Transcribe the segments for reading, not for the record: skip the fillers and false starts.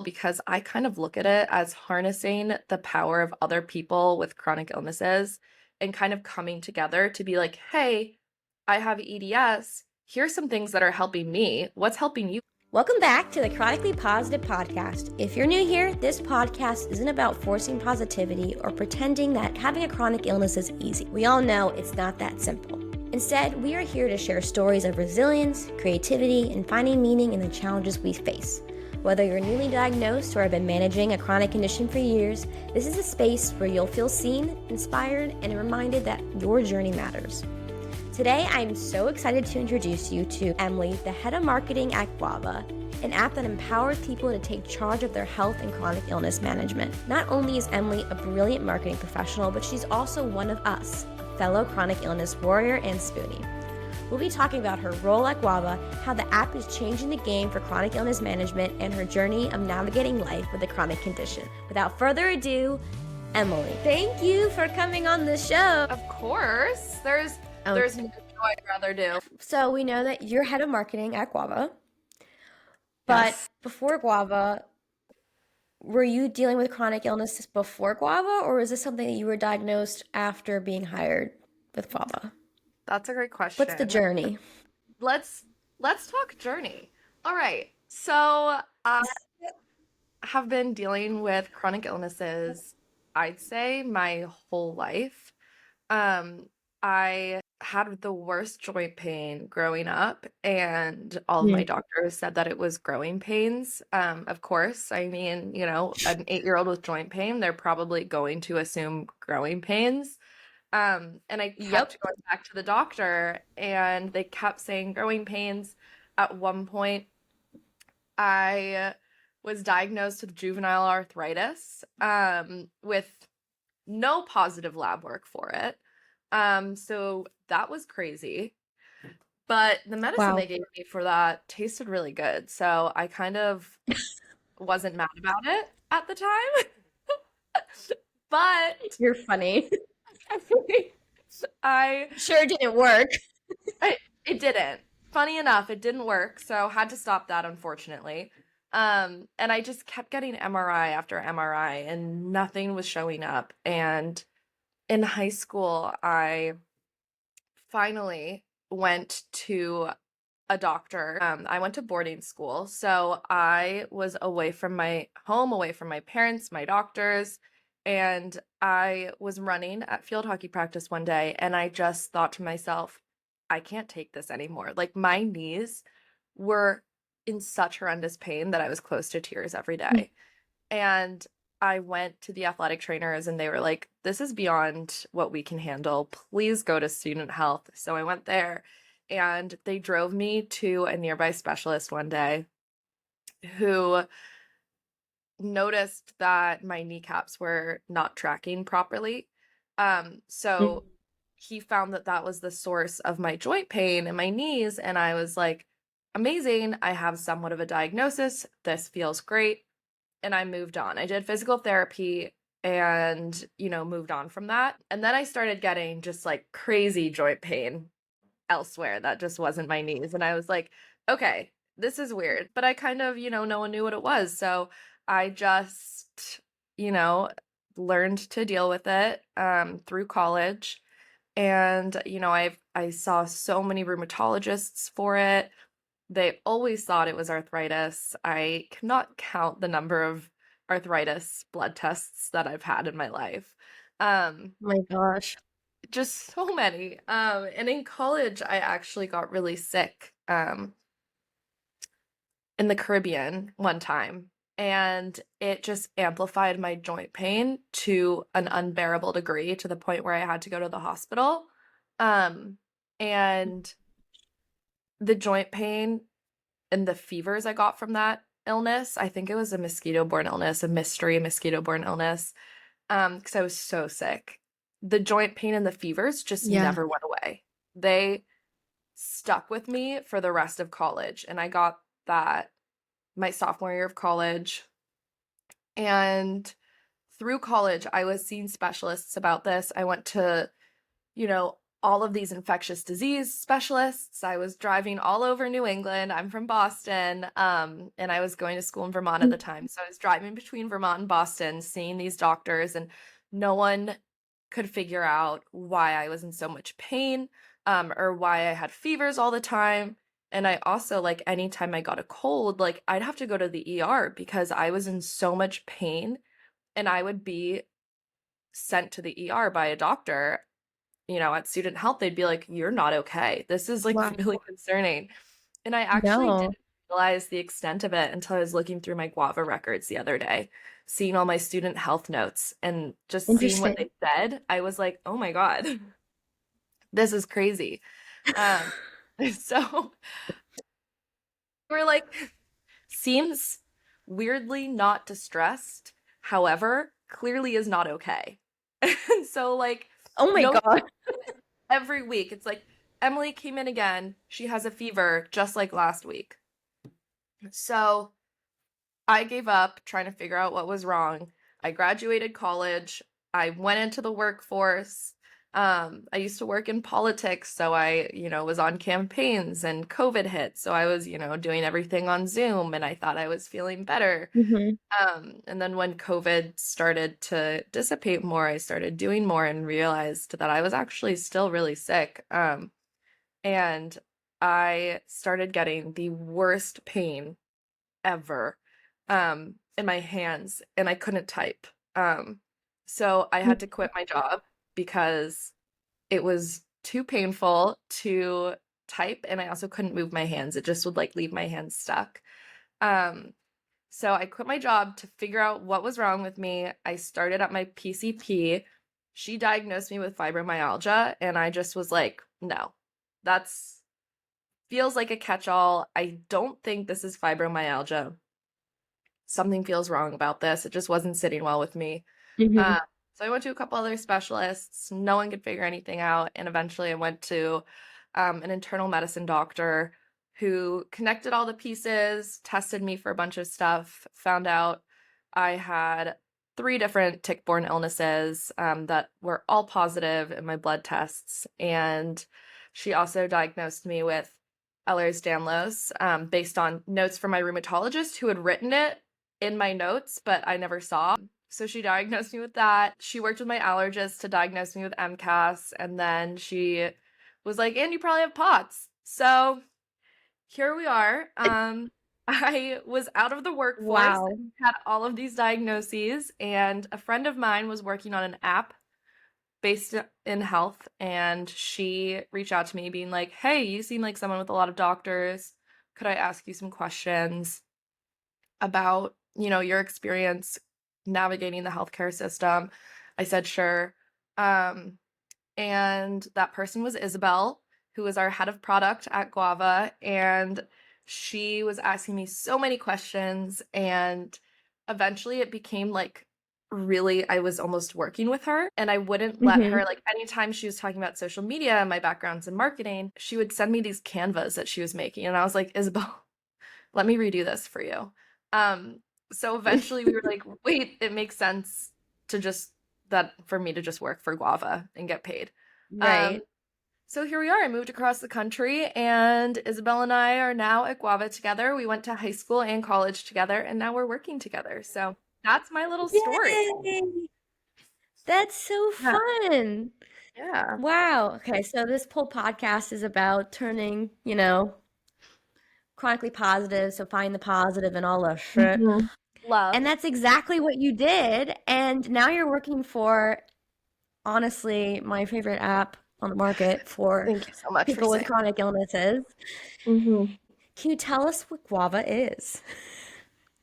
because I kind of look at it as harnessing the power of other people with chronic illnesses and kind of coming together to be like, hey, I have EDS. Here's some things that are helping me. What's helping you? Welcome back to the Chronically Positive Podcast. If you're new here, this podcast isn't about forcing positivity or pretending that having a chronic illness is easy. We all know it's not that simple. Instead, we are here to share stories of resilience, creativity, and finding meaning in the challenges we face. Whether you're newly diagnosed or have been managing a chronic condition for years, this is a space where you'll feel seen, inspired, and reminded that your journey matters. Today, I'm so excited to introduce you to Emily, the head of marketing at Guava, an app that empowers people to take charge of their health and chronic illness management. Not only is Emily a brilliant marketing professional, but she's also one of us, a fellow chronic illness warrior and spoonie. We'll be talking about her role at Guava, how the app is changing the game for chronic illness management, and her journey of navigating life with a chronic condition. Without further ado, Emily, thank you for coming on the show. Of course. There's no show I'd rather do. So we know that you're head of marketing at Guava, but Yes. before Guava, were you dealing with chronic illness before Guava, or is this something that you were diagnosed after being hired with Guava? That's a great question. What's the journey? Let's talk journey. All right. So I have been dealing with chronic illnesses, I'd say, my whole life. I had the worst joint pain growing up, and all of my doctors said that it was growing pains. Of course, I mean, an 8-year-old with joint pain, they're probably going to assume growing pains. And I kept going back to the doctor, and they kept saying growing pains. At one point, I was diagnosed with juvenile arthritis, with no positive lab work for it. So that was crazy. But the medicine they gave me for that tasted really good. So I kind of wasn't mad about it at the time. But You're funny. I Sure didn't work. It didn't. Funny enough, it didn't work, so had to stop that, unfortunately. And I just kept getting MRI after MRI, and nothing was showing up. And in high school, I finally went to a doctor. I went to boarding school, so I was away from my home, away from my parents, my doctors, and I was running at field hockey practice one day, and I just thought to myself, I can't take this anymore. Like, my knees were in such horrendous pain that I was close to tears every day. And I went to the athletic trainers, and they were like, this is beyond what we can handle. Please go to student health. So I went there, and they drove me to a nearby specialist one day who noticed that my kneecaps were not tracking properly. So he found that that was the source of my joint pain in my knees. And I was like, amazing. I have somewhat of a diagnosis. This feels great. And I moved on. I did physical therapy and, moved on from that. And then I started getting just like crazy joint pain elsewhere that just wasn't my knees. And I was like, okay, this is weird. But I kind of, no one knew what it was. So I just, learned to deal with it through college. And, I saw so many rheumatologists for it. They always thought it was arthritis. I cannot count the number of arthritis blood tests that I've had in my life. My gosh. Just so many. And in college, I actually got really sick in the Caribbean one time. And it just amplified my joint pain to an unbearable degree, to the point where I had to go to the hospital. And the joint pain and the fevers I got from that illness, I think it was a mosquito-borne illness, a mystery mosquito-borne illness, because I was so sick. The joint pain and the fevers just never went away. They stuck with me for the rest of college, and I got that my sophomore year of college. And through college, I was seeing specialists about this. I went to, all of these infectious disease specialists. I was driving all over New England. I'm from Boston, and I was going to school in Vermont at the time. So I was driving between Vermont and Boston, seeing these doctors, and no one could figure out why I was in so much pain, or why I had fevers all the time. And I also, like, anytime I got a cold, like, I'd have to go to the ER because I was in so much pain, and I would be sent to the ER by a doctor. At student health, they'd be like, you're not okay. This is like Wow. really concerning. And I actually No. didn't realize the extent of it until I was looking through my Guava records the other day, seeing all my student health notes and just seeing what Interesting. they said. I was like, oh my God, this is crazy. Um, so we're like, seems weirdly not distressed, however, clearly is not okay. And so like, Oh my no, God. every week it's like, Emily came in again. She has a fever just like last week. So I gave up trying to figure out what was wrong. I graduated college. I went into the workforce. I used to work in politics, so I, was on campaigns, and COVID hit. So I was, doing everything on Zoom, and I thought I was feeling better. Mm-hmm. And then when COVID started to dissipate more, I started doing more and realized that I was actually still really sick. And I started getting the worst pain ever in my hands, and I couldn't type. So I had to quit my job because it was too painful to type, and I also couldn't move my hands. It just would like leave my hands stuck. So I quit my job to figure out what was wrong with me. I started at my PCP. She diagnosed me with fibromyalgia, and I just was like, no, that's feels like a catch-all. I don't think this is fibromyalgia. Something feels wrong about this. It just wasn't sitting well with me. Mm-hmm. So I went to a couple other specialists. No one could figure anything out. And eventually I went to an internal medicine doctor who connected all the pieces, tested me for a bunch of stuff, found out I had 3 different tick-borne illnesses that were all positive in my blood tests. And she also diagnosed me with Ehlers-Danlos based on notes from my rheumatologist who had written it in my notes, but I never saw. So she diagnosed me with that. She worked with my allergist to diagnose me with MCAS, and then she was like, and you probably have POTS. So here we are. I was out of the workforce, Wow. and had all of these diagnoses, and a friend of mine was working on an app based in health, and she reached out to me being like, hey, you seem like someone with a lot of doctors. Could I ask you some questions about, your experience navigating the healthcare system? I said, sure. And that person was Isabel, who was our head of product at Guava. And she was asking me so many questions. And eventually it became like, really, I was almost working with her, and I wouldn't let her, like, anytime she was talking about social media and my background's in marketing, she would send me these canvas that she was making. And I was like, Isabel, let me redo this for you. So eventually we were like, wait, it makes sense for me to just work for Guava and get paid. Right. So here we are. I moved across the country, and Isabel and I are now at Guava together. We went to high school and college together, and now we're working together. So that's my little story. Yay! That's so Yeah. fun. Yeah. Wow. Okay, so this whole podcast is about turning, chronically positive, so find the positive and all that shit. Love. And that's exactly what you did. And now you're working for, honestly, my favorite app on the market for Thank you so much for people with saying. chronic illnesses. Can you tell us what Guava is?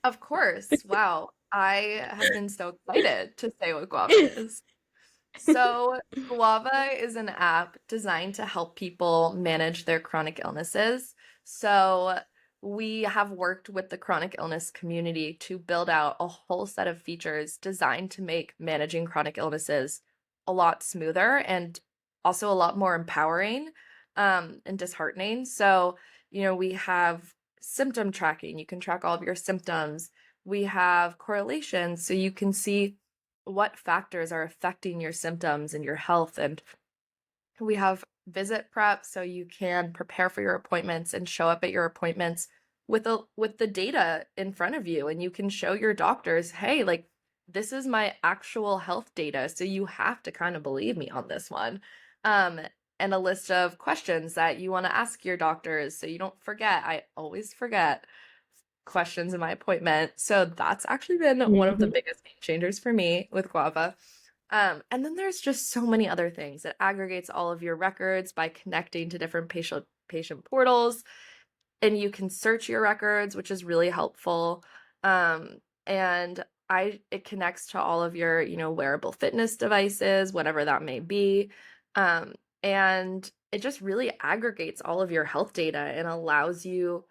Of course. Wow. I have been so excited to say what Guava is. So Guava is an app designed to help people manage their chronic illnesses. So we have worked with the chronic illness community to build out a whole set of features designed to make managing chronic illnesses a lot smoother and also a lot more empowering and disheartening. So, we have symptom tracking. You can track all of your symptoms. We have correlations, so you can see what factors are affecting your symptoms and your health. And we have visit prep so you can prepare for your appointments and show up at your appointments with the data in front of you, and you can show your doctors, hey, like, this is my actual health data, so you have to kind of believe me on this one. And a list of questions that you want to ask your doctors so you don't forget. I always forget questions in my appointment. So that's actually been one of the biggest game changers for me with Guava. And then there's just so many other things. It aggregates all of your records by connecting to different patient portals, and you can search your records, which is really helpful. And it connects to all of your, wearable fitness devices, whatever that may be. And it just really aggregates all of your health data and allows you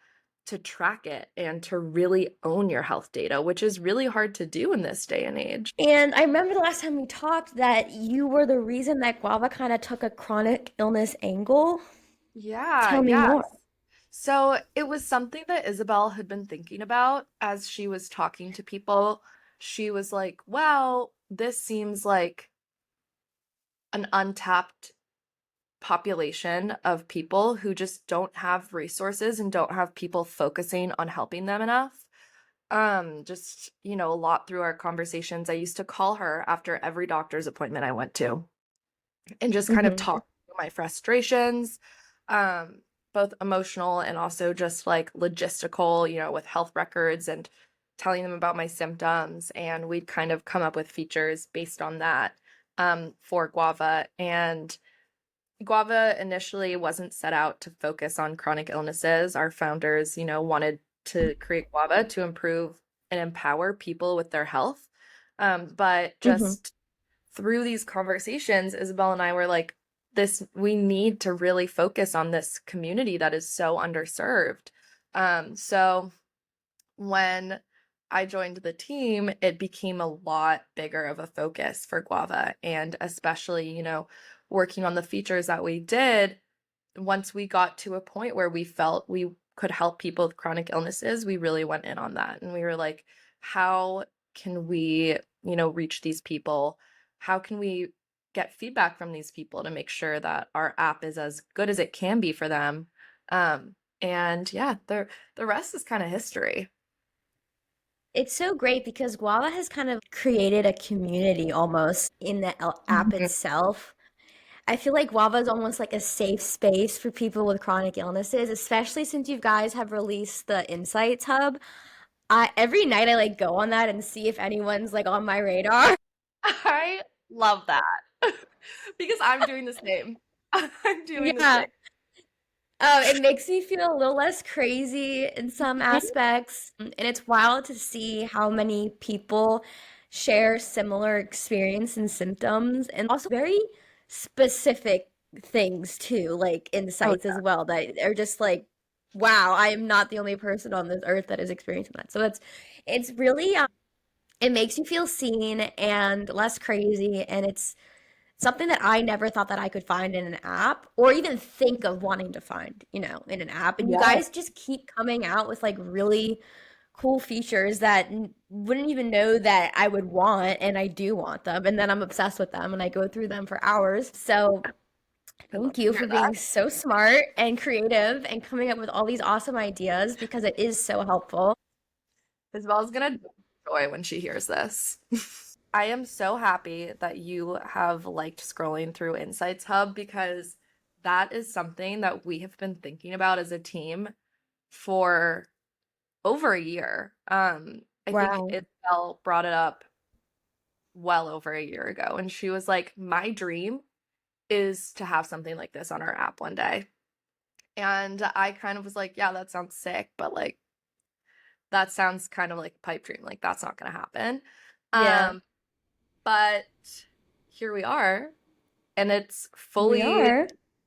to track it and to really own your health data, which is really hard to do in this day and age. And I remember the last time we talked that you were the reason that Guava kind of took a chronic illness angle. Yeah, Tell me more. So it was something that Isabel had been thinking about as she was talking to people. She was like, wow, this seems like an untapped population of people who just don't have resources and don't have people focusing on helping them enough. Just, a lot through our conversations, I used to call her after every doctor's appointment I went to and just kind of talk through my frustrations, both emotional and also just like logistical, with health records and telling them about my symptoms. And we'd kind of come up with features based on that, for Guava. And Guava initially wasn't set out to focus on chronic illnesses. Our founders, wanted to create Guava to improve and empower people with their health. But just through these conversations, Isabel and I were like, we need to really focus on this community that is so underserved. So when I joined the team, it became a lot bigger of a focus for Guava, and especially, working on the features that we did. Once we got to a point where we felt we could help people with chronic illnesses, we really went in on that. And we were like, how can we, reach these people? How can we get feedback from these people to make sure that our app is as good as it can be for them? And yeah, the rest is kind of history. It's so great because Guava has kind of created a community almost in the app itself. I feel like Guava is almost like a safe space for people with chronic illnesses, especially since you guys have released the Insights Hub. Every night I like go on that and see if anyone's like on my radar. I love that because I'm doing the same. I'm doing the same. It makes me feel a little less crazy in some aspects, and it's wild to see how many people share similar experience and symptoms, and also very specific things too, like insights as well, that are just like, wow, I am not the only person on this earth that is experiencing that. So it's really it makes you feel seen and less crazy, and it's something that I never thought that I could find in an app or even think of wanting to find, in an app. And you guys just keep coming out with like really cool features that wouldn't even know that I would want, and I do want them. And then I'm obsessed with them and I go through them for hours. So thank you for being so smart and creative and coming up with all these awesome ideas, because it is so helpful. Isabel's gonna joy when she hears this. I am so happy that you have liked scrolling through Insights Hub, because that is something that we have been thinking about as a team for over a year. I think Isabel brought it up well over a year ago, and she was like, my dream is to have something like this on our app one day. And I kind of was like, yeah, that sounds sick, but like, that sounds kind of like a pipe dream. Like, that's not gonna happen. But here we are, and it's fully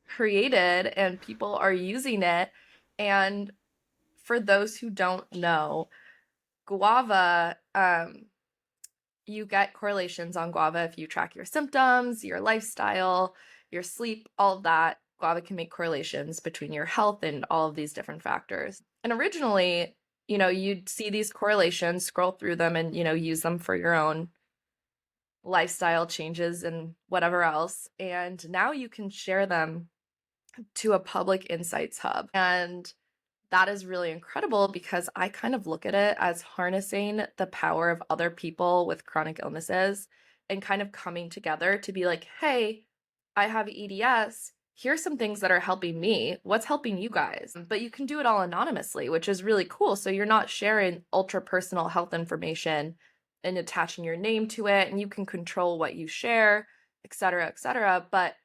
created and people are using it. And for those who don't know, Guava, you get correlations on Guava if you track your symptoms, your lifestyle, your sleep, all of that. Guava can make correlations between your health and all of these different factors. And originally, you'd see these correlations, scroll through them, and, use them for your own lifestyle changes and whatever else. And now you can share them to a public insights hub. And that is really incredible because I kind of look at it as harnessing the power of other people with chronic illnesses and kind of coming together to be like, hey, I have EDS. Here's some things that are helping me. What's helping you guys? But you can do it all anonymously, which is really cool. So you're not sharing ultra personal health information and attaching your name to it, and you can control what you share, et cetera, et cetera. But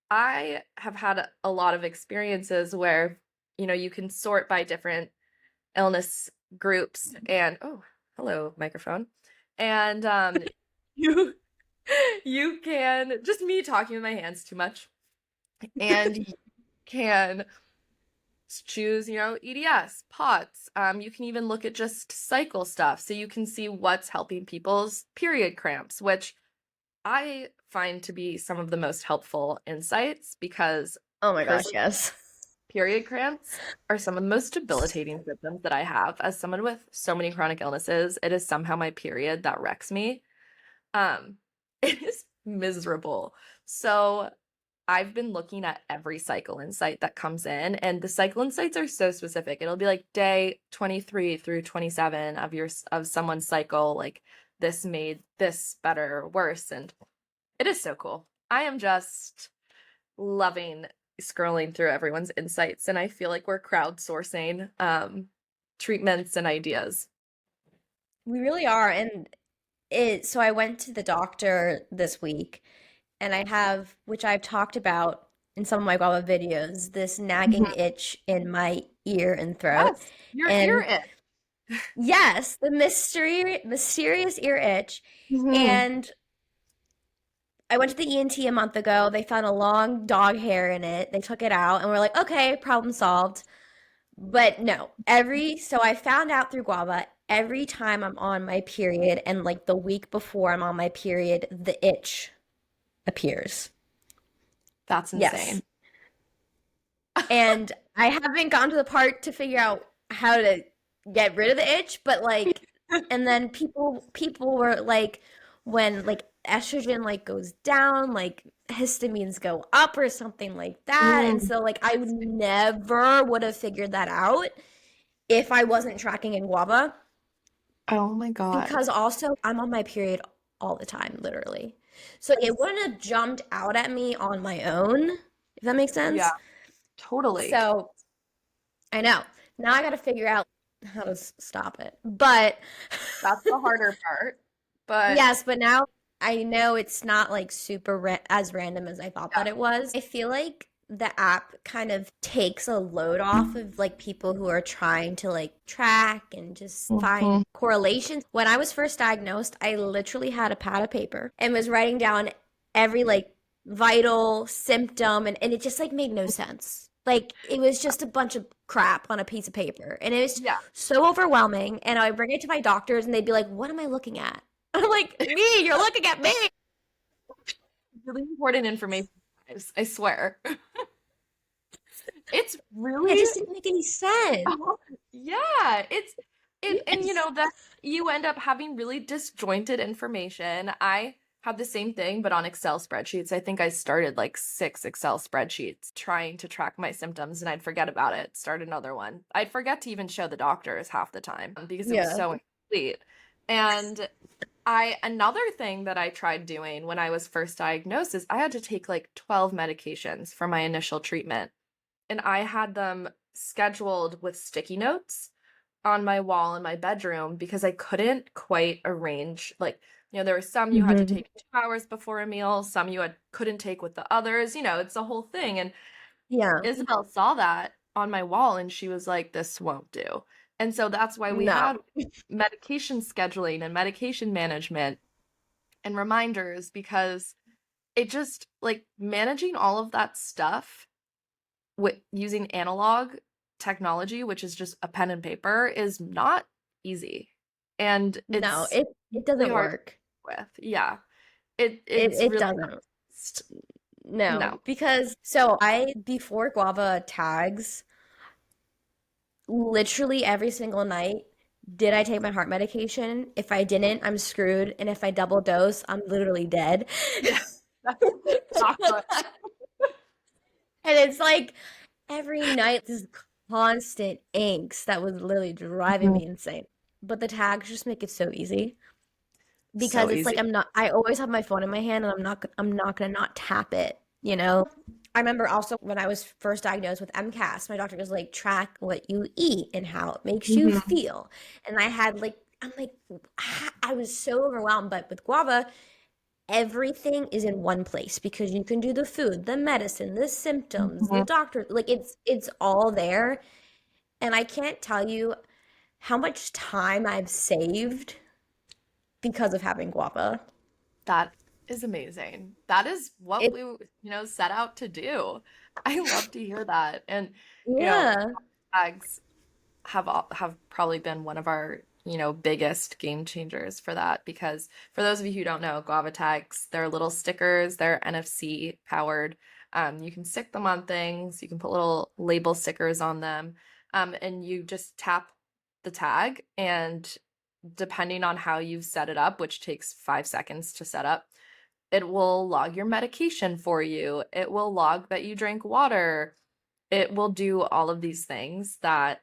I have had a lot of experiences where, you know, you can sort by different illness groups and, oh, hello, microphone. And you you can, just me talking with my hands too much. And you can choose, you know, EDS, POTS. You can even look at just cycle stuff. So you can see what's helping people's period cramps, which I find to be some of the most helpful insights because Oh my gosh, yes. period cramps are some of the most debilitating symptoms that I have. As someone with so many chronic illnesses, it is somehow my period that wrecks me. It is miserable. So I've been looking at every cycle insight that comes in, and the cycle insights are so specific. It'll be like day 23 through 27 of someone's cycle, like this made this better or worse, and it is so cool. I am just loving scrolling through everyone's insights, and I feel like we're crowdsourcing treatments and ideas. We really are. And so I went to the doctor this week, and I have, which I've talked about in some of my Guava videos, this nagging itch in my ear and throat. Yes, your And ear itch. yes, the mysterious ear itch. And I went to the ENT a month ago. They found a long dog hair in it. They took it out and we're like, okay, problem solved. But no, so I found out through Guava, every time I'm on my period and like the week before I'm on my period, the itch appears. That's insane. Yes. And I haven't gotten to the part to figure out how to get rid of the itch, but like, and then people were like, when like estrogen like goes down, like histamines go up or something like that. And so like I never would have figured that out if I wasn't tracking in Guava. Oh my God. Because also I'm on my period all the time, literally. So it wouldn't have jumped out at me on my own, if that makes sense. Yeah, totally. So I know. Now I got to figure out how to stop it. But that's the harder part. But yes, but now I know it's not like super as random as I thought that it was. I feel like the app kind of takes a load off of like people who are trying to like track and just find correlations. When I was first diagnosed, I literally had a pad of paper and was writing down every like vital symptom, and it just like made no sense. Like it was just a bunch of crap on a piece of paper, and it was so overwhelming. And I would bring it to my doctors and they'd be like, what am I looking at? I'm like, me, you're looking at me. Really important information, guys, I swear. It's really, it just didn't make any sense. Yeah, and you know that you end up having really disjointed information. I have the same thing, but on Excel spreadsheets. I think I started like 6 Excel spreadsheets trying to track my symptoms, and I'd forget about it. Start another one. I'd forget to even show the doctors half the time because it was so incomplete. And another thing that I tried doing when I was first diagnosed is I had to take like 12 medications for my initial treatment. And I had them scheduled with sticky notes on my wall in my bedroom because I couldn't quite arrange, like, you know, there were some you had to take 2 hours before a meal, some you couldn't take with the others, you know, it's a whole thing. And Isabel saw that on my wall and she was like, this won't do. And so that's why we have medication scheduling and medication management and reminders, because it just like managing all of that stuff with using analog technology, which is just a pen and paper, is not easy. And it doesn't work with. Yeah. It really doesn't. No, because before Guava tags, literally every single night, did I take my heart medication? If I didn't, I'm screwed. And if I double dose, I'm literally dead. And it's like every night this constant angst that was literally driving me insane. But the tags just make it so easy because So it's like easy. I always have my phone in my hand and I'm not gonna not tap it, you know? I remember also when I was first diagnosed with MCAS, my doctor was like, track what you eat and how it makes you Mhm. feel. And I'm like, I was so overwhelmed. But with Guava, everything is in one place because you can do the food, the medicine, the symptoms, the Mhm. doctor, like it's all there. And I can't tell you how much time I've saved because of having Guava. That is amazing. That is what It we, set out to do. I love to hear that. And, you know, yeah. tags have probably been one of our, biggest game changers for that because for those of you who don't know, Guava tags, they're little stickers, they're NFC powered. You can stick them on things, you can put little label stickers on them, and you just tap the tag and depending on how you've set it up, which takes 5 seconds to set up, it will log your medication for you. It will log that you drink water. It will do all of these things that,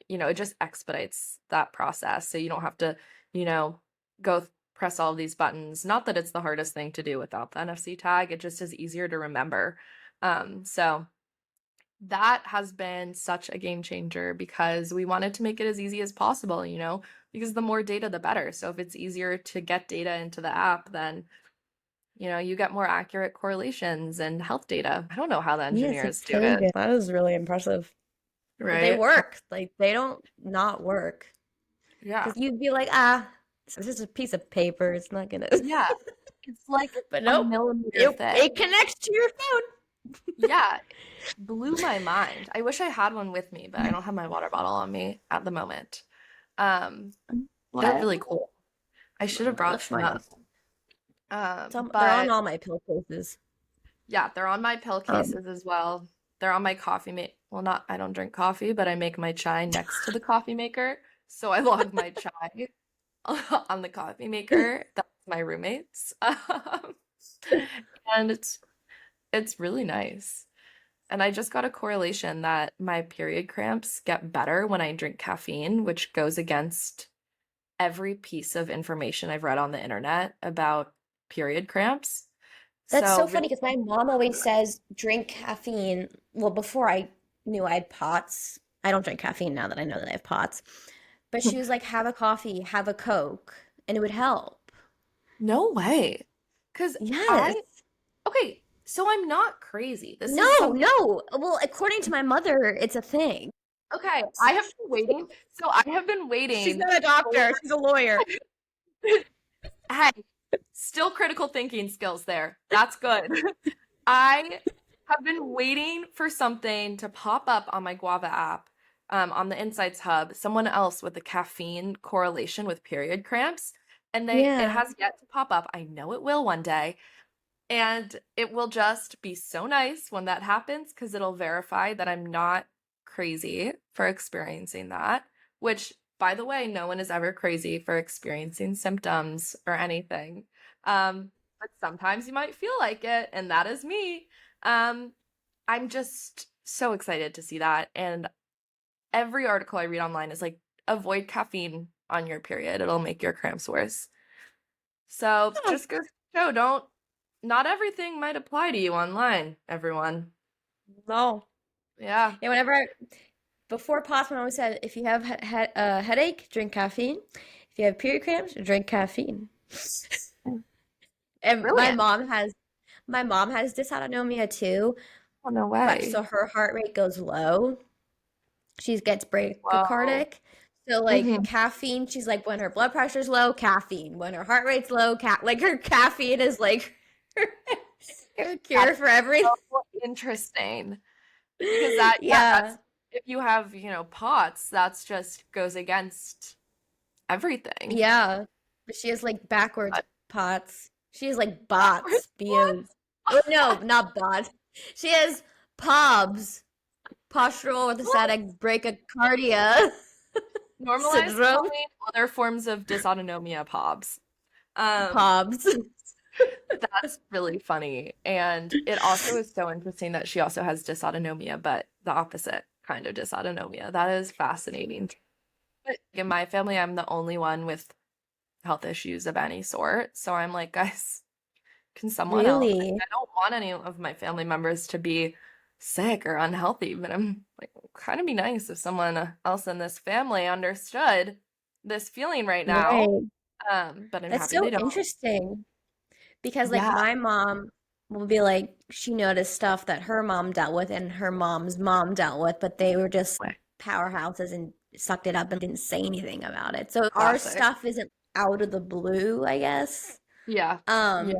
it just expedites that process. So you don't have to, you know, go press all of these buttons. Not that it's the hardest thing to do without the NFC tag, it just is easier to remember. So that has been such a game changer because we wanted to make it as easy as possible, because the more data, the better. So if it's easier to get data into the app, then, you get more accurate correlations and health data. I don't know how the Yes, engineers it's do really it, good. That is really impressive. But they right? work. Like they don't not work. Yeah. Because you'd be like, this is a piece of paper. It's not gonna. Yeah. It's like But a nope, millimeter thick. it connects to your phone. Yeah. Blew my mind. I wish I had one with me, but I don't have my water bottle on me at the moment. Um, they're What? really cool. I should have brought That's some funny. up. They're But on all my pill cases. yeah, they're on my pill Um, cases as well. They're on my coffee make. Well, not I don't drink coffee, but I make my chai next to the coffee maker. So I log my chai on the coffee maker. That's my roommates. And it's really nice. And I just got a correlation that my period cramps get better when I drink caffeine, which goes against every piece of information I've read on the internet about period cramps. that's So so really, funny because my mom always says drink caffeine. Well, before I knew I had POTS, I don't drink caffeine now that I know that I have POTS. But she was like, have a coffee, have a Coke, and it would help. no way. Because Yes. okay, so I'm not crazy. This is No, something, no. Well, according to my mother, it's a thing. okay, I have been waiting. So I have been She's waiting not a for, doctor. She's a lawyer. hey, still critical thinking skills there. That's good. I have been waiting for something to pop up on my Guava app, on the Insights Hub, someone else with the caffeine correlation with period cramps, and it Yeah. has yet to pop up. I know it will one day, and it will just be so nice when that happens because it'll verify that I'm not crazy for experiencing that, which, by the way, no one is ever crazy for experiencing symptoms or anything. But sometimes you might feel like it, and that is me. Um, I'm just so excited to see that. And every article I read online is like, avoid caffeine on your period. It'll make your cramps worse. So Oh, just goes to show, not everything might apply to you online, everyone. no. Yeah. Yeah, before POTS, my mom always said, if you have a headache, drink caffeine. If you have period cramps, drink caffeine. And Brilliant. my mom has dysautonomia too, Oh, no but way. so her heart rate goes low. She gets Whoa. bradycardic. So like Hmm. caffeine, she's like when her blood pressure's low, caffeine. When her heart rate's low, like her caffeine is like her cure That's for everything. so interesting. Because that, yeah, Yeah. that's if you have, POTS, that's just goes against everything. Yeah. But she has like backwards But POTS. She has like backwards BOTS, POTS? Oh no, not BOTS. She has POBS, postural What? orthostatic bradycardia Normalize syndrome. calling other forms of dysautonomia POBs. Um, POBS. That's really funny. And it also is so interesting that she also has dysautonomia, but the opposite kind of dysautonomia. That is fascinating. But in my family, I'm the only one with health issues of any sort. So I'm like, guys, can someone else? Really? I don't want any of my family members to be sick or unhealthy, but I'm like, kind of be nice if someone else in this family understood this feeling right now. Right. But I'm That's happy so they don't. interesting because like Yeah. my mom will be like she noticed stuff that her mom dealt with and her mom's mom dealt with, but they were just powerhouses and sucked it up and didn't say anything about it. So our Classic. stuff isn't out of the blue, I guess. Yeah. Yeah.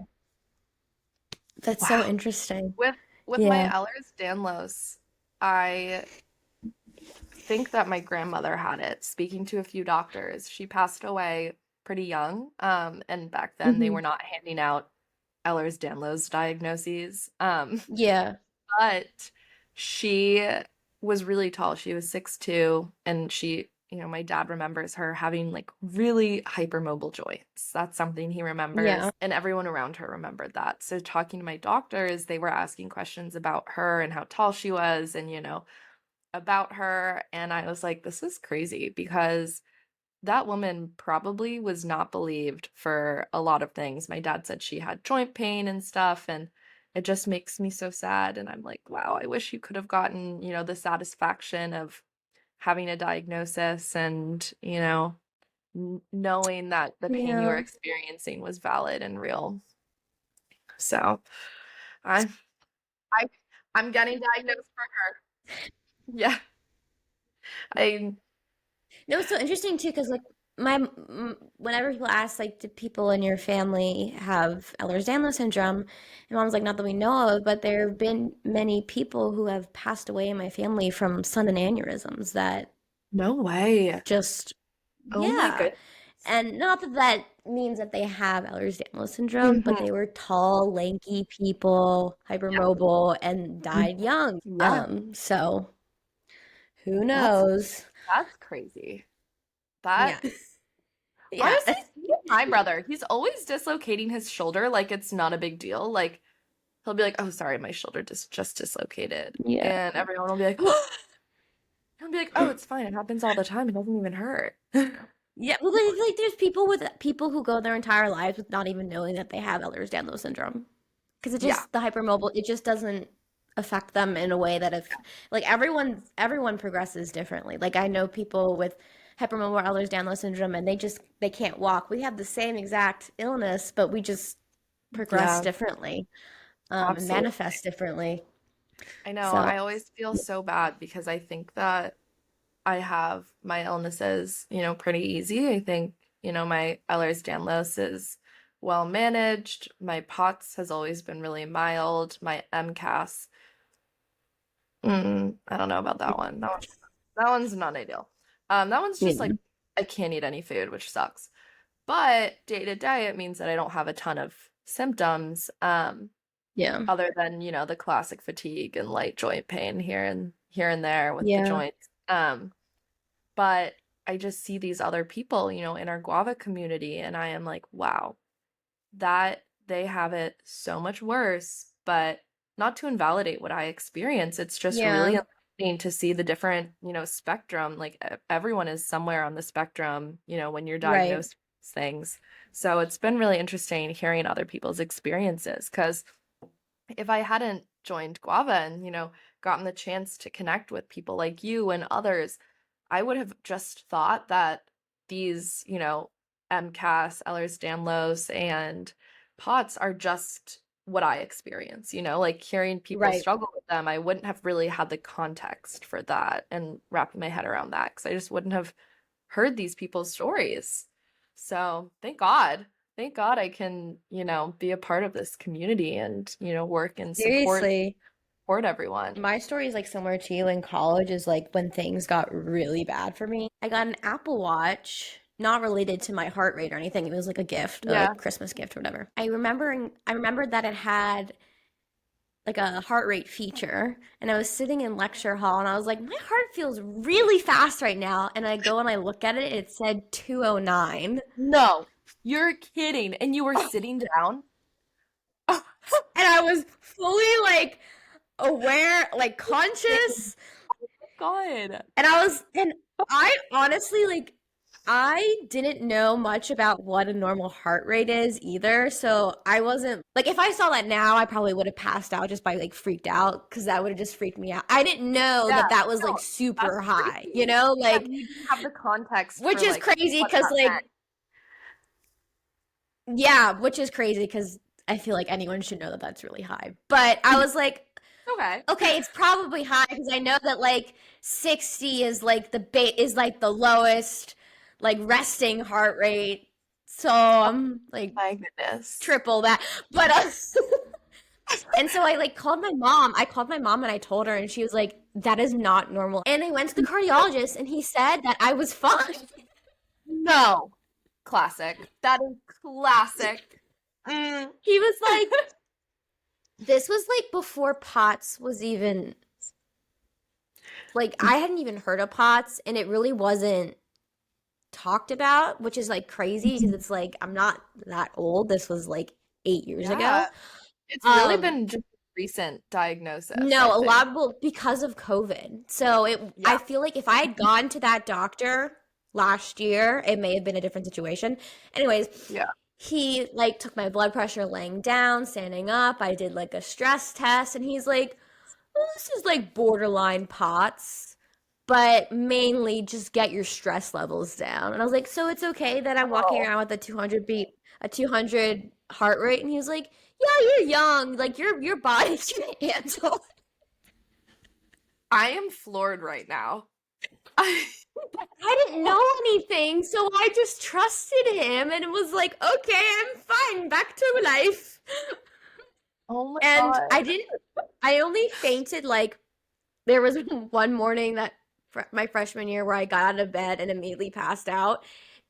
That's so Wow. interesting. With my Yeah. Ehlers-Danlos, I think that my grandmother had it. Speaking to a few doctors, she passed away pretty young. And back then they Mhm. were not handing out Ehlers-Danlos diagnoses. Yeah. But she was really tall. She was 6'2", and she, my dad remembers her having like really hypermobile joints. That's something he remembers. Yeah. And everyone around her remembered that. So talking to my doctors, they were asking questions about her and how tall she was and, about her. And I was like, this is crazy because that woman probably was not believed for a lot of things. My dad said she had joint pain and stuff, and it just makes me so sad. And I'm like, wow, I wish you could have gotten, the satisfaction of having a diagnosis and, knowing that the pain you were Yeah. experiencing was valid and real. So I, I, I'm getting diagnosed for her. Yeah. I, No, it's so interesting too, because like whenever people ask like, do people in your family have Ehlers-Danlos syndrome? And mom's like, not that we know of, but there have been many people who have passed away in my family from sudden aneurysms that no way. just, Oh my yeah. goodness. And not that that means that they have Ehlers-Danlos syndrome, but they were tall, lanky people, hypermobile, and died young. Yeah. So who That's knows? that's crazy. Yeah. That Yeah. honestly, even my brother, he's always dislocating his shoulder like it's not a big deal. Like he'll be like, "Oh, sorry, my shoulder just dislocated," Yeah. and everyone will be like, "He'll be like, oh, it's fine. It happens all the time. It doesn't even hurt." Yeah, well, like there's people who go their entire lives with not even knowing that they have Ehlers-Danlos syndrome because it Yeah, just the hypermobile it just doesn't affect them in a way that if like everyone progresses differently. Like I know people with hypermobile Ehlers-Danlos syndrome and they can't walk. We have the same exact illness, but we just progress yeah, differently and absolutely. manifest differently. I know. So I always feel so bad because I think that I have my illnesses, pretty easy. I think, my Ehlers-Danlos is well managed. My POTS has always been really mild. My MCAS, I don't know about that one. That one's not ideal. That one's just like yeah, I can't eat any food, which sucks. But day to day, it means that I don't have a ton of symptoms, yeah, other than, the classic fatigue and light joint pain here and there with the yeah, joints. But I just see these other people, in our Guava community, and I am like, wow, that they have it so much worse, but not to invalidate what I experience. It's just really yeah, enlightening to see the different, spectrum. Like everyone is somewhere on the spectrum, when you're right, diagnosed with these things. So it's been really interesting hearing other people's experiences because if I hadn't joined Guava and, gotten the chance to connect with people like you and others, I would have just thought that these, MCAS, Ehlers-Danlos, and POTS are just what I experience, like hearing people right. struggle with them, I wouldn't have really had the context for that and wrapping my head around that because I just wouldn't have heard these people's stories. So thank God. Thank God I can, be a part of this community and, work and support Seriously. everyone. My story is like similar to you in college is like when things got really bad for me. I got an Apple Watch, not related to my heart rate or anything. It was like a gift, a Yeah. Christmas gift or whatever. I remembered that it had like a heart rate feature and I was sitting in lecture hall and I was like, my heart feels really fast right now. And I go and I look at it, it said 209. No, you're kidding. And you were sitting down? and I was fully like aware, like conscious. God. And I honestly, like, I didn't know much about what a normal heart rate is either. So I wasn't, like, if I saw that now, I probably would have passed out just by, like, freaked out because that would have just freaked me out. I didn't know Yeah, that was, no, like, super that's high, crazy. you know? Yeah, Like, you didn't have the context which for, is like, crazy what because, that like, meant. yeah, which is crazy because I feel like anyone should know that that's really high. But I was like, Okay. okay, it's probably high because I know that like 60 is like the lowest like resting heart rate. So I'm like My goodness. triple that. But and so I like called my mom. I called my mom and I told her and she was like, that is not normal. And I went to the cardiologist and he said that I was fine. No. Classic. That is classic. He was like, this was like before POTS was even like I hadn't even heard of POTS and it really wasn't talked about, which is like crazy because it's like I'm not that old. This was like 8 years ago. Yeah. It's really been just a recent diagnosis. No, a lot well because of COVID. So I feel like if I had gone to that doctor last year, it may have been a different situation. Anyways, Yeah. he like took my blood pressure laying down, standing up. I did like a stress test and he's like, well, this is like borderline POTS, but mainly just get your stress levels down. And I was like, so it's okay that I'm walking around with a 200 heart rate? And he was like, yeah, you're young. Like your body can handle. I am floored right now. I didn't know anything, so I just trusted him and it was like, okay, I'm fine, back to life. Oh my And God. I only fainted like, there was one morning that my freshman year where I got out of bed and immediately passed out.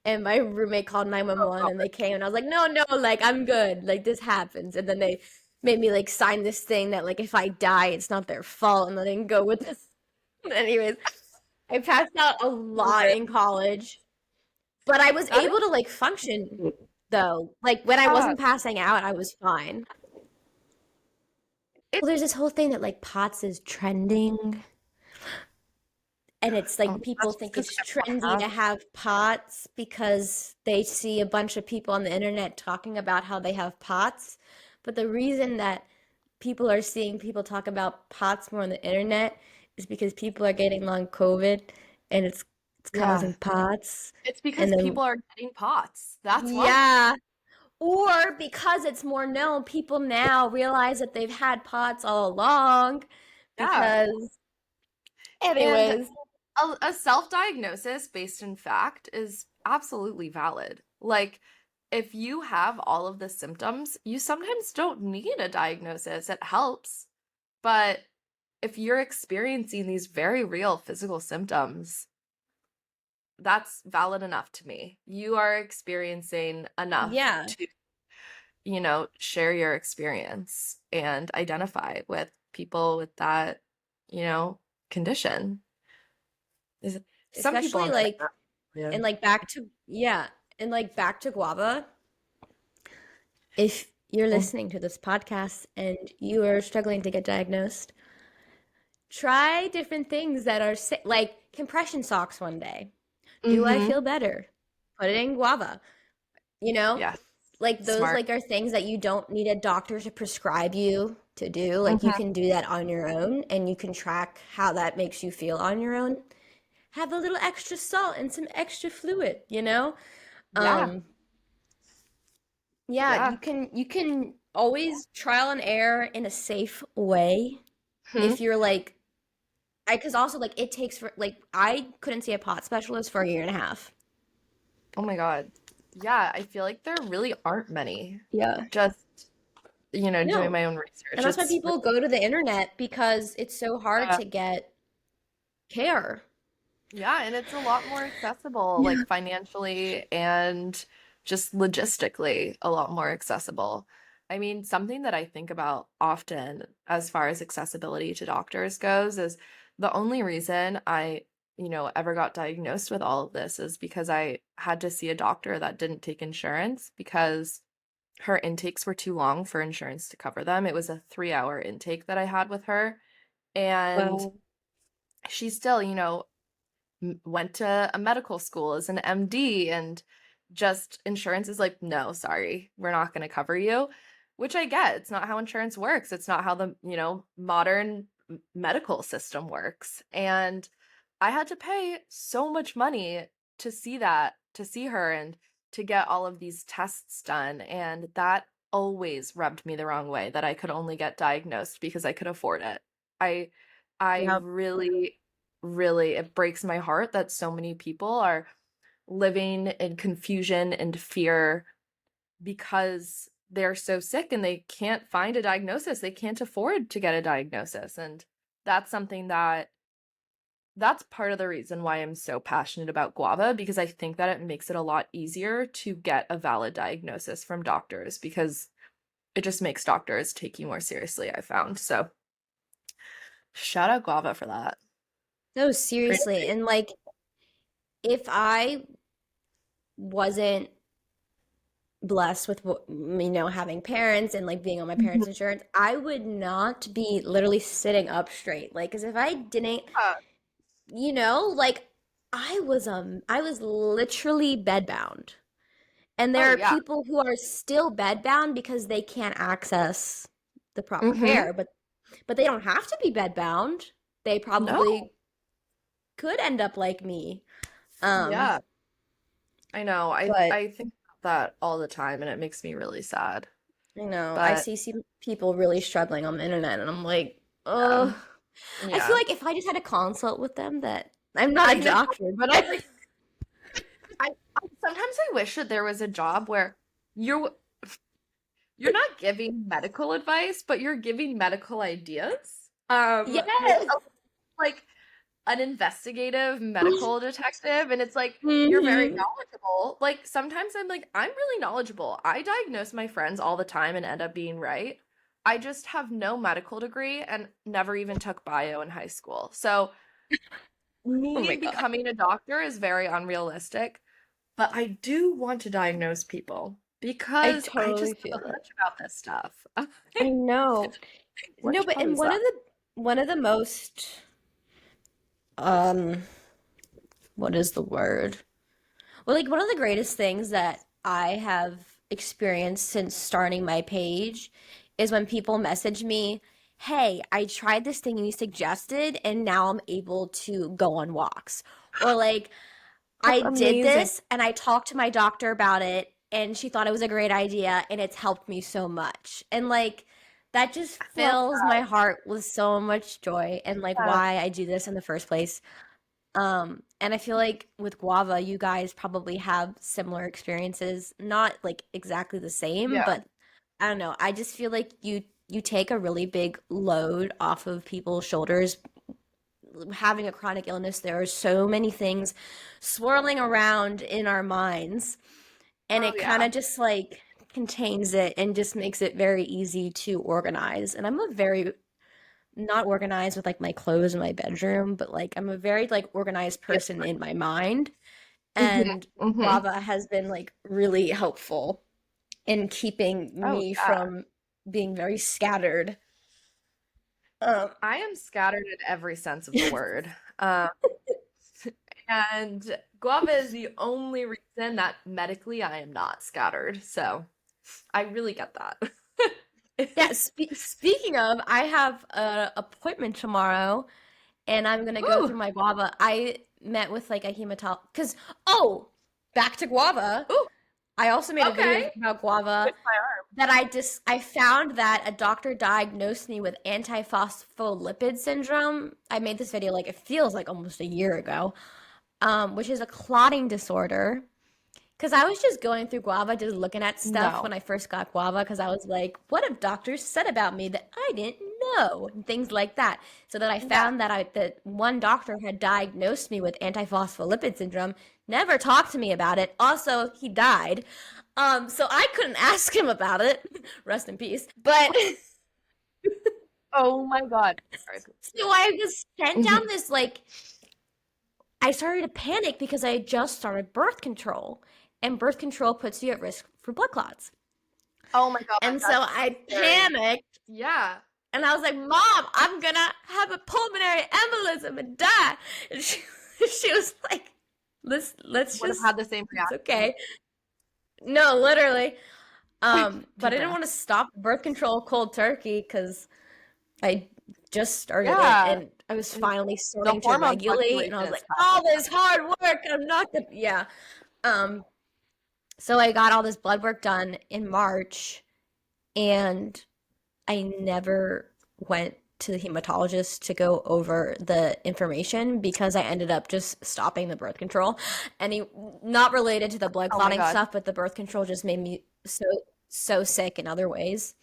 And my roommate called 911 and they came and I was like, no, like I'm good. Like this happens. And then they made me like sign this thing that like if I die, it's not their fault and letting go with this. Anyways, I passed out a lot in college. But I was able to like function though. Like when I wasn't passing out, I was fine. Well, there's this whole thing that like POTS is trending. And it's like people think it's trendy to have POTS because they see a bunch of people on the internet talking about how they have POTS. But the reason that people are seeing people talk about POTS more on the internet is because people are getting long COVID and it's causing POTS. It's because people are getting POTS. That's why. Yeah. Or because it's more known, people now realize that they've had POTS all along because anyways. And a self-diagnosis based in fact is absolutely valid. Like, if you have all of the symptoms, you sometimes don't need a diagnosis. It helps. But if you're experiencing these very real physical symptoms, that's valid enough to me. You are experiencing enough to, share your experience and identify with people with that, condition. Especially like and like back to Guava. If you're listening to this podcast and you are struggling to get diagnosed, try different things that are like compression socks one day. Do I feel better? Put it in Guava. Like those like are things that you don't need a doctor to prescribe you to do. Like you can do that on your own and you can track how that makes you feel on your own. Have a little extra salt and some extra fluid, you can always trial and error in a safe way if you're like because also like it takes for like I couldn't see a POT specialist for a year and a half. Oh my God. Yeah, I feel like there really aren't many. Yeah. Just doing my own research. And that's why people go to the internet because it's so hard to get care. Yeah, and it's a lot more accessible, like financially and just logistically a lot more accessible. I mean, something that I think about often as far as accessibility to doctors goes is the only reason I, ever got diagnosed with all of this is because I had to see a doctor that didn't take insurance because her intakes were too long for insurance to cover them. It was a 3-hour intake that I had with her. And Wow. she still, went to a medical school as an MD, and just insurance is like, no, sorry, we're not going to cover you, which I get. It's not how insurance works. It's not how the, modern medical system works. And I had to pay so much money to see her and to get all of these tests done. And that always rubbed me the wrong way, that I could only get diagnosed because I could afford it. I I Yep. really, really, it breaks my heart that so many people are living in confusion and fear because they're so sick and they can't find a diagnosis. They can't afford to get a diagnosis. And that's something that's part of the reason why I'm so passionate about Guava, because I think that it makes it a lot easier to get a valid diagnosis from doctors, because it just makes doctors take you more seriously, I found. So shout out Guava for that. No, seriously. And like, if I wasn't blessed with having parents and like being on my parents' insurance, I would not be literally sitting up straight. Like, because if I didn't, like I was literally bedbound. And there Oh are yeah. people who are still bedbound because they can't access the proper Mm-hmm. care, but they don't have to be bedbound. They No. probably could end up like me. Um, Yeah. I know. I but I think about that all the time, and it makes me really sad. I But see some people really struggling on the internet, and I'm like, yeah. oh, I feel Yeah. like if I just had a consult with them, that I'm not I a know. doctor, but I, Like sometimes I wish that there was a job where you're you're not giving medical advice, but you're giving medical ideas. You're yes. like an investigative medical detective, and it's like you're very Hmm. knowledgeable. Like sometimes I'm like, I'm really knowledgeable. I diagnose my friends all the time and end up being right. I just have no medical degree and never even took bio in high school. So Oh me my God. becoming a doctor is very unrealistic, but I do want to diagnose people I because I totally just feel love so that. much about this stuff. I know. No, Which but one and is that? one of the most um what is the word? Well, like one of the greatest things that I have experienced since starting my page is when people message me, "Hey, I tried this thing you suggested and now I'm able to go on walks." Or like, That's "I did amazing. this and I talked to my doctor about it and she thought it was a great idea and it's helped me so much." And like that just I love fills my heart with so much joy and like that. why I do this in the first place. And I feel like with Guava, you guys probably have similar experiences, not like exactly the same, Yeah. but I don't know. I just feel like you take a really big load off of people's shoulders. Having a chronic illness, there are so many things swirling around in our minds, and Oh it kind yeah. of just like contains it and just makes it very easy to organize. And I'm a very not organized with like my clothes in my bedroom, but like I'm a very like organized Yeah. person in my mind. Hmm. And Hmm. Guava has been like really helpful in keeping Oh me yeah. from being very scattered. Um, I am scattered in every sense of the word. And guava is the only reason that medically I am not scattered. So I really get that. yeah, speaking of, I have an appointment tomorrow and I'm gonna go Ooh, through my Guava. I met with like a hematologist because oh, back to Guava. ooh, I also made a okay. video about Guava Twist my arm. that I found that a doctor diagnosed me with antiphospholipid syndrome. I made this video like it feels like almost a year ago, which is a clotting disorder. Because I was just going through Guava, just looking at stuff when No. I first got Guava, because I was like, what have doctors said about me that I didn't know? And things like that. So that I Yeah. found that one doctor had diagnosed me with antiphospholipid syndrome, never talked to me about it. Also, he died. So I couldn't ask him about it. Rest in peace. But Oh my God. so I was sent down Mhm. this like I started to panic because I had just started birth control, and birth control puts you at risk for blood clots. Oh my God, And so that's I scary. panicked. Yeah. And I was like, Mom, I'm gonna have a pulmonary embolism and die. And she was like, let's Would have just, had the same it's reaction. okay. No, literally. But I didn't Yeah. want to stop birth control cold turkey because I just started it Yeah. and I was And finally the starting to hormone regulate, and I was fluctuation is like, tough. all this hard work, I'm not gonna, yeah. So I got all this blood work done in March, and I never went to the hematologist to go over the information because I ended up just stopping the birth control. And not related to the blood Oh my clotting God. stuff, but the birth control just made me so sick in other ways.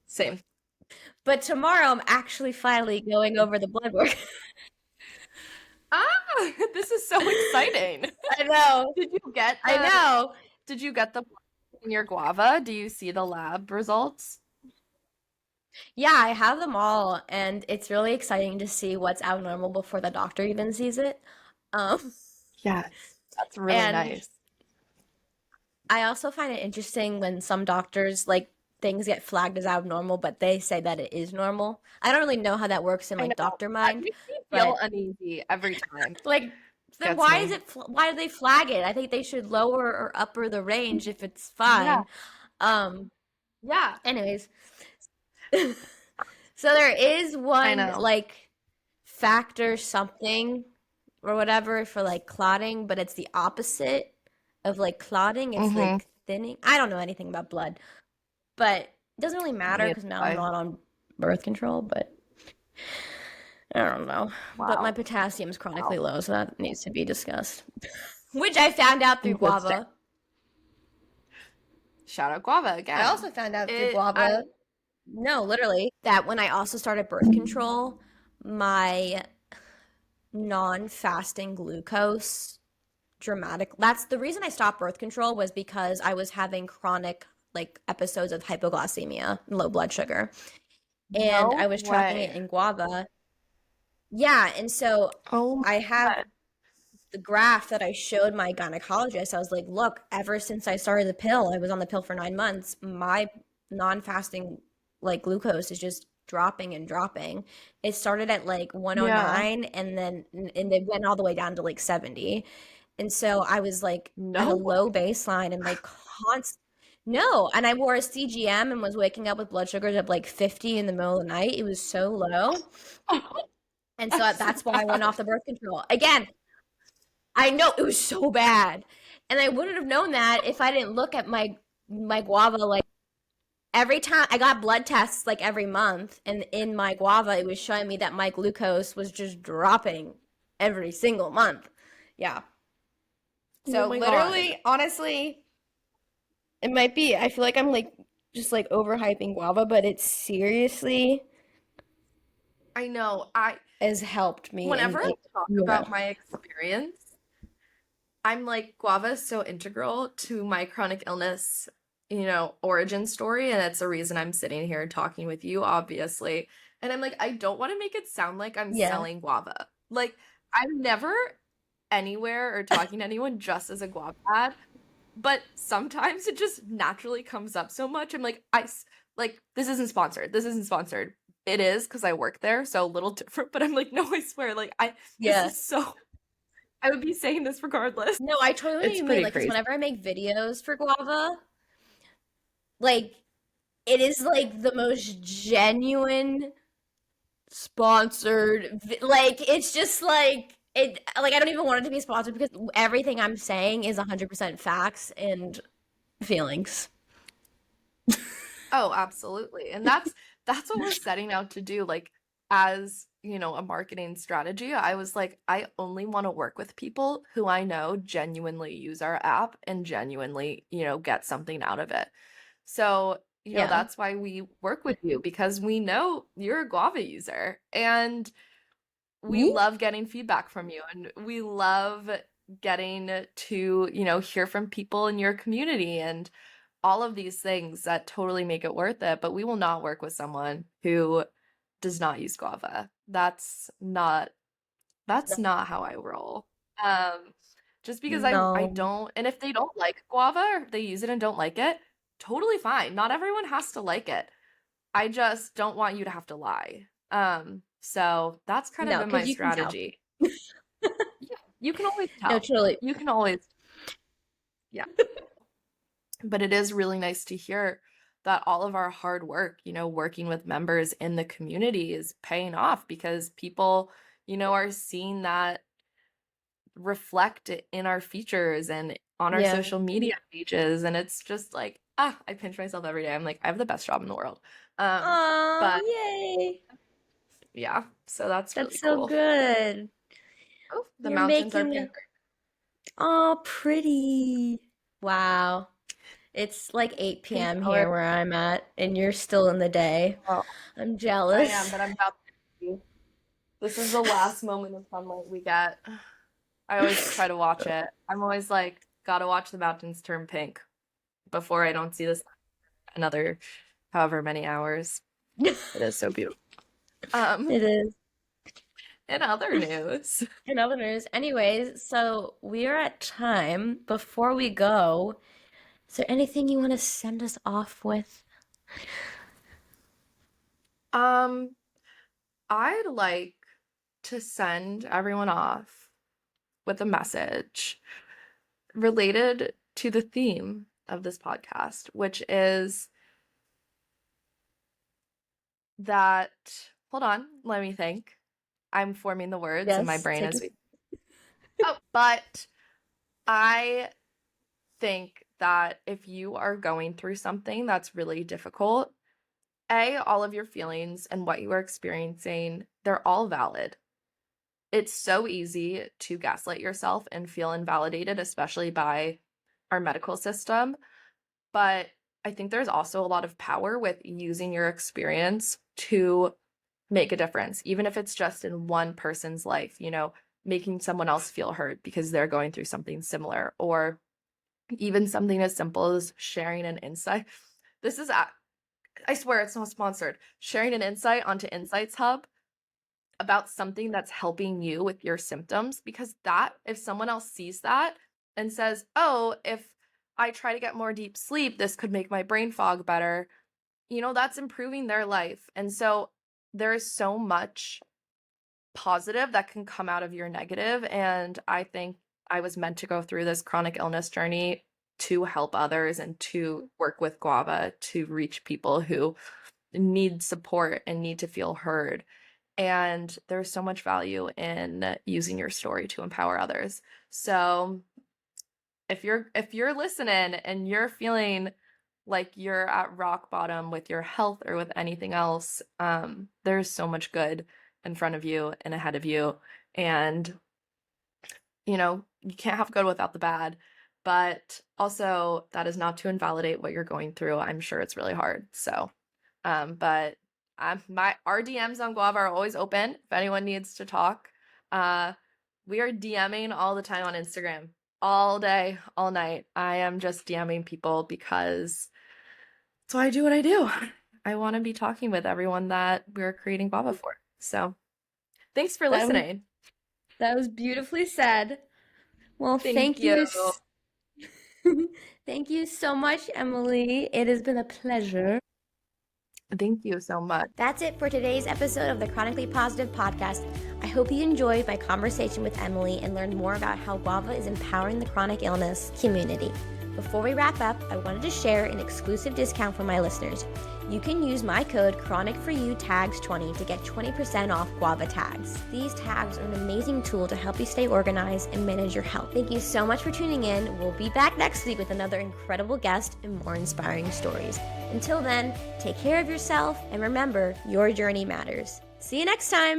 Same. But tomorrow I'm actually finally going over the blood work. Ah, this is so exciting. I know. Did you get I know. Did you get the in your guava? Do you see the lab results? Yeah, I have them all, and it's really exciting to see what's abnormal before the doctor even sees it. Um, Yes. That's really and nice. I also find it interesting when some doctors, like, things get flagged as abnormal, but they say that it is normal. I don't really know how that works in I like know. doctor That mind, makes me feel but uneasy every time. like, then Gets why is me. it? Why do they flag it? I think they should lower or upper the range if it's Yeah. fine. Um, Yeah. anyways, so there is I one know. like factor something or whatever for like clotting, but it's the opposite of like clotting. It's Mm-hmm. like thinning. I don't know anything about blood, but it doesn't really matter Neither because do now I'm I. not on birth control, but I don't know. But my Wow. potassium's chronically Wow. low, so that needs to be discussed. Which I found out through Interesting. Guava. Shout out guava I again. also found out through I Guava, no, literally, that when I also started birth control, my non-fasting glucose that's the reason I stopped birth control was because I was having chronic like episodes of hypoglycemia and low blood sugar. And I no was tracking it way. in Guava. Yeah, and so Oh I my have God. the graph that I showed my gynecologist. I was like, look, ever since I started the pill, I was on the pill for 9 months, my non-fasting like glucose is just dropping and dropping. It started at like Yeah. 109 and it went all the way down to like 70. And so I was like at a No low way. baseline and like constant. No, and I wore a CGM and was waking up with blood sugars of like 50 in the middle of the night. It was so low. And so That's so that's why I went bad. off the birth control. Again, I know it was so bad. And I wouldn't have known that if I didn't look at my guava like every time I got blood tests like every month, and in my guava it was showing me that my glucose was just dropping every single month. Yeah. Oh So my God. literally, honestly, it might be. I feel like I'm like just like overhyping guava, but it seriously I know. has helped me in Whenever I like talk yeah. about my experience, I'm like, guava is so integral to my chronic illness, origin story. And it's the reason I'm sitting here talking with you, obviously. And I'm like, I don't want to make it sound like I'm Yeah. selling guava. Like, I'm never anywhere or talking to anyone just as a guava ad, but sometimes it just naturally comes up so much. I'm like, like, this isn't sponsored. This isn't sponsored. It is because I work there, so a little different, but I'm like, no, I swear, like, this Yeah. is so, I would be saying this regardless. No, I totally know what It's you mean. pretty Like, 'cause crazy. whenever I make videos for guava, like it is like the most genuine sponsored like it's just like it like I don't even want it to be sponsored because everything I'm saying is 100% facts and feelings. Oh, absolutely. And that's what we're setting out to do. Like, as a marketing strategy, I was like, I only want to work with people who I know genuinely use our app and genuinely, get something out of it. So, Yeah. that's why we work with you, because we know you're a Guava user and we Me? love getting feedback from you, and we love getting to, hear from people in your community and all of these things that totally make it worth it. But we will not work with someone who does not use guava. That's not how I roll. Um, just because I No. don't, and if they don't like guava or if they use it and don't like it, totally fine. Not everyone has to like it. I just don't want you to have to lie. So that's kind of No, been my because you can tell. strategy. Yeah, you can always tell. No, truly. You can always, yeah. But it is really nice to hear that all of our hard work, working with members in the community is paying off, because people, are seeing that reflect in our features and on our social media pages. And it's just like, I pinch myself every day. I'm like, I have the best job in the world. But yay. yeah, so that's really so cool. Good. Oh, the mountains are pink. Oh, pretty. Wow. It's like 8 p.m. here where I'm at, and you're still in the day. Oh, I'm jealous. I am, but I'm about to. This is the last moment of sunlight we get. I always try to watch it. I'm always like, gotta watch the mountains turn pink before I don't see this another however many hours. It is so beautiful. It is. In other news. Anyways, so we are at time. Before we go, is there anything you want to send us off with? I'd like to send everyone off with a message related to the theme of this podcast, which is that, hold on, let me think. I'm forming the words in my brain as we. But I think that if you are going through something that's really difficult, all of your feelings and what you are experiencing, they're all valid. It's so easy to gaslight yourself and feel invalidated, especially by our medical system. But I think there's also a lot of power with using your experience to make a difference, even if it's just in one person's life, making someone else feel heard because they're going through something similar, or even something as simple as sharing an insight. This is, I swear it's not sponsored, sharing an insight onto Insights Hub about something that's helping you with your symptoms, because that, if someone else sees that and says, oh, if I try to get more deep sleep, this could make my brain fog better, that's improving their life. And so there is so much positive that can come out of your negative. And I think I was meant to go through this chronic illness journey to help others and to work with Guava to reach people who need support and need to feel heard. And there's so much value in using your story to empower others. So if you're listening and you're feeling like you're at rock bottom with your health or with anything else, there's so much good in front of you and ahead of you. And, you can't have good without the bad. But also, that is not to invalidate what you're going through. I'm sure it's really hard. So, but our DMs on Guava are always open if anyone needs to talk. We are DMing all the time on Instagram, all day, all night. I am just DMing people because that's why I do what I do. I want to be talking with everyone that we're creating Guava for. So thanks for listening. That was beautifully said. Well, thank you. Thank you so much, Emily. It has been a pleasure. Thank you so much. That's it for today's episode of the Chronically Positive Podcast. I hope you enjoyed my conversation with Emily and learned more about how Guava is empowering the chronic illness community. Before we wrap up, I wanted to share an exclusive discount for my listeners. You can use my code CHRONIC4UTAGS20 to get 20% off Guava tags. These tags are an amazing tool to help you stay organized and manage your health. Thank you so much for tuning in. We'll be back next week with another incredible guest and more inspiring stories. Until then, take care of yourself and remember, your journey matters. See you next time.